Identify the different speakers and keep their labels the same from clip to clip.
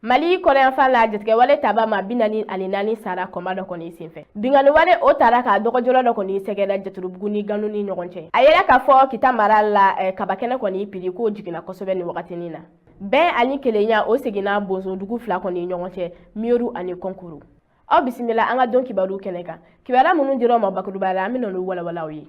Speaker 1: Mali Korean fan la jatigɛ wale taba ma 44 sara kɔma dɔ kɔni senfɛ. Bingani wale o tara ka dɔgɔjɔlɔ dɔ kɔni sɛgɛrɛ Jaturubugu ni Ganu ni ɲɔgɔn cɛ. A yɛrɛ ka fɔ Kita mara la kabakɛnɛ kɔni piri ko jiginna kosɛbɛ ni wagatinin na. Bɛn ani kelenya o seginna Bonzodugu fila kɔni ɲɔgɔn cɛ Miyoru ani Konkuru. Aw bisimila an ka don kibaru kɛnɛ kan. Kibaruya minnu dira ma bakuruba la an bɛna olu walawalaw ye.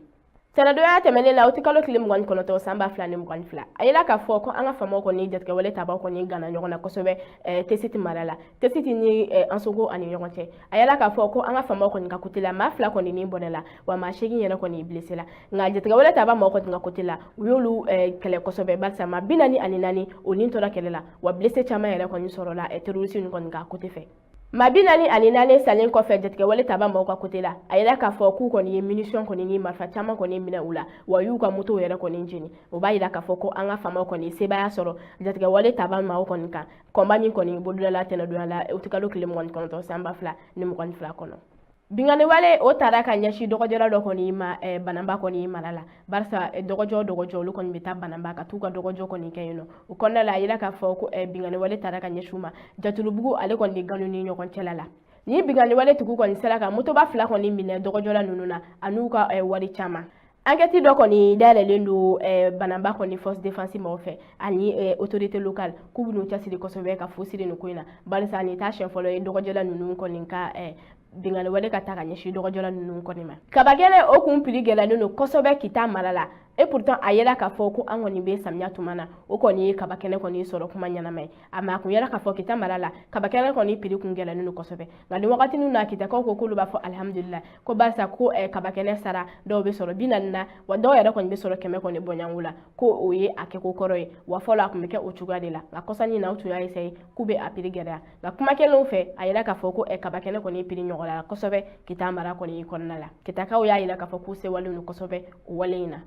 Speaker 1: Tɛnɛdonya tɛmɛnen la o tɛ kalo tile 29 san 2022 a yela ka fɔ ko an ka famaw kɔni jatigɛ wale tabaw kɔni gana ɲɔgɔn na kosɛbɛ Tesiti mara la Tesiti ni Ansogo ani ɲɔgɔn cɛ a yela ka fɔ ko an ka famaw kɔni ka côté la maa fila kɔni ni bɔnɛ la wa maa 8 yɛrɛ kɔni blessé la nka jatigɛ wale taba maaw kɔni ka côté la u y'olu kɛlɛ kosɛbɛ barisa maa 44 o ni tora kɛlɛ la wa blessé caman yɛrɛ kɔni sɔrɔ la terroriste ni kɔni ka côté fɛ. Maa 44 salen kɔfɛ jatigɛ wale taba maaw ka côté la a yela k'a fɔ k'u kɔni ye munition kɔni ni marifa caman kɔni minɛ u la wa y'u ka moto yɛrɛ kɔni jeni o b'a yira k'a fɔ ko an ka famaw kɔni sebaya sɔrɔ jatigɛ wale taba maaw kɔni kan combat min kɔni bolodala tɛnɛdonya la o tɛ kalo tile 29 san 2022 kɔnɔ. Bingani wale o tara ka ɲɛsi dɔgɔjɔla dɔ kɔni ma Banamba kɔni mara la barisa dɔgɔjɔ olu kɔni bɛ taa Banamba ka t'u ka dɔgɔjɔ kɔni kɛ yen nɔ o kɔnɔna la a yira k'a fɔ ko bingani wale tara ka ɲɛsi u ma Jaturubugu ale kɔni ni Ganu ni ɲɔgɔn cɛla la ni bingani wale tigiw kɔni sera ka motoba fila kɔni minɛ dɔgɔjɔla ninnu na an'u ka wari caman. Enquête dɔ kɔni dayɛlɛlen don Banamba kɔni force défense maaw fɛ ani autorité locale k'u bɛn'u cɛsiri kosɛbɛ ka fu siri nin ko in na barisa nin t'a siɲɛ fɔlɔ ye dɔgɔjɔla ninnu kɔni ka bingani wale ka taa ka ɲɛsin dɔgɔjɔla ninnu kɔni ma. Kabakɛnɛ o kun piri gɛlɛnnen don kosɛbɛ Kita mara la et pourtant a yela k'a fɔ ko an kɔni bɛ samiya tuma na o kɔni ye kabakɛnɛ kɔni sɔrɔ kuma ɲɛnama ye a ma kun yela k'a fɔ Kita mara la kabakɛnɛ kɔni piri kun gɛlɛnnen don kosɛbɛ nka nin wagatinin na Kitakaw ko k'olu b'a fɔ alhamdulillah ko barisa ko kabakɛnɛ sara dɔw bɛ sɔrɔ 40 na wa dɔw yɛrɛ kɔni bɛ sɔrɔ 100 kɔni bɔɲango la ko o ye a kɛko kɔrɔ ye wa fɔlɔ a kun bɛ kɛ o cogoya de la nka kɔsannin na u tun y'a essayer k'u bɛ a piri gɛlɛya nka kuma kelenw fɛ a yela k'a fɔ ko kabakɛnɛ kɔni piri ɲɔgɔnna kosɛbɛ Kita mara kɔni kɔnɔna la Kitakaw y'a yira k'a fɔ k'u sewalen don kosɛbɛ o wale in na.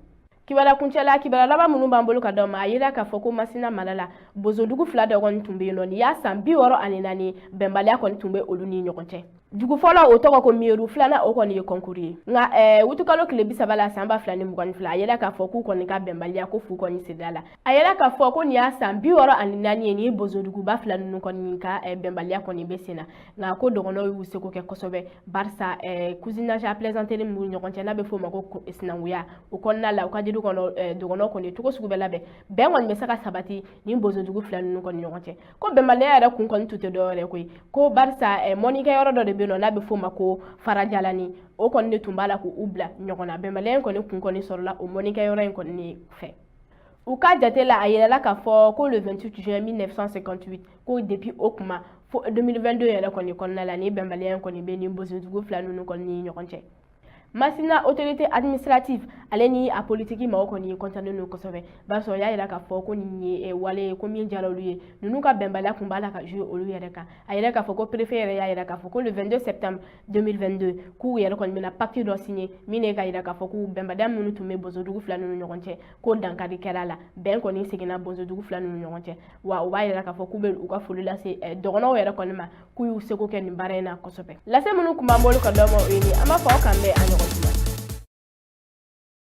Speaker 1: Kibara kuncɛla kibara laban minnu b'an bolo ka d'aw ma a yira k'a fɔ ko Masina mara la Bonzodugu fila dɔ kɔni tun bɛ yen nɔ nin y'a san 64 bɛnbaliya kɔni tun bɛ olu ni ɲɔgɔn cɛ. Dugu fɔlɔ o tɔgɔ ko Miyoru filanan o kɔni ye Konkuru ye nka wutukalo tile 30 la san 2022 a yela k'a fɔ k'u kɔni ka bɛnbaliya ko fu kɔni sirila la a yela k'a fɔ ko nin y'a san 64 ye ni Bonzoduguba fila ninnu kɔni ka bɛnbaliya kɔni bɛ sen na nka ko dɔgɔnɔw y'u seko kɛ kosɛbɛ barisa cousinage à plaisanterie min ɲɔgɔn cɛ n'a bɛ f'o ma ko sinankuya o kɔnɔna la u ka jiri kɔnɔ dɔgɔnɔw kɔni cogo sugu bɛɛ labɛn bɛn kɔni bɛ se ka sabati ni Bonzodugu fila ninnu kɔni ɲɔgɔn cɛ ko bɛnbaliya yɛrɛ kun kɔni tun tɛ dɔwɛrɛ koyi ko barisa mɔnikɛyɔrɔ dɔ de bɛ yen nɔ n'a bɛ f'o ma ko Farajalani o kɔni de tun b'a la k'u bila ɲɔgɔn na bɛnbaliya in kɔni kun kɔni sɔrɔla o mɔnikɛyɔrɔ in kɔni fɛ. U ka jate la a yɛlɛla k'a fɔ ko le 28 juin 1958 ko depuis o kuma fo 2022 yɛrɛ kɔni kɔnɔna la ni bɛnbaliya in kɔni bɛ ni Bonzodugu fila ninnu kɔni ni ɲɔgɔn cɛ. Masina autorité administrative ale ni a politique maaw kɔni kɔntannen don kosɛbɛ barisa o y'a yira k'a fɔ ko nin ye wale ye ko min jara olu ye ninnu ka bɛnbaliya kun b'a la ka jouer olu yɛrɛ kan a yɛrɛ k'a fɔ ko préfet yɛrɛ y'a yira k'a fɔ ko le 22 septembre 2022 k'u yɛrɛ kɔni bɛna papier dɔ signer min ye k'a yira k'a fɔ k'u bɛnbaliya minnu tun bɛ Bonzodugu fila ninnu ɲɔgɔn cɛ ko dankari kɛra la bɛn kɔni seginna Bonzodugu fila ninnu ɲɔgɔn cɛ wa o b'a yira k'a fɔ k'u bɛ u ka foli lase dɔgɔnɔw yɛrɛ kɔni ma k'u y'u seko kɛ nin baara in na kosɛbɛ lase minnu kun b'an bolo ka d'aw ma o ye nin an b'a fɔ aw k'an bɛn a ɲɔgɔn tuma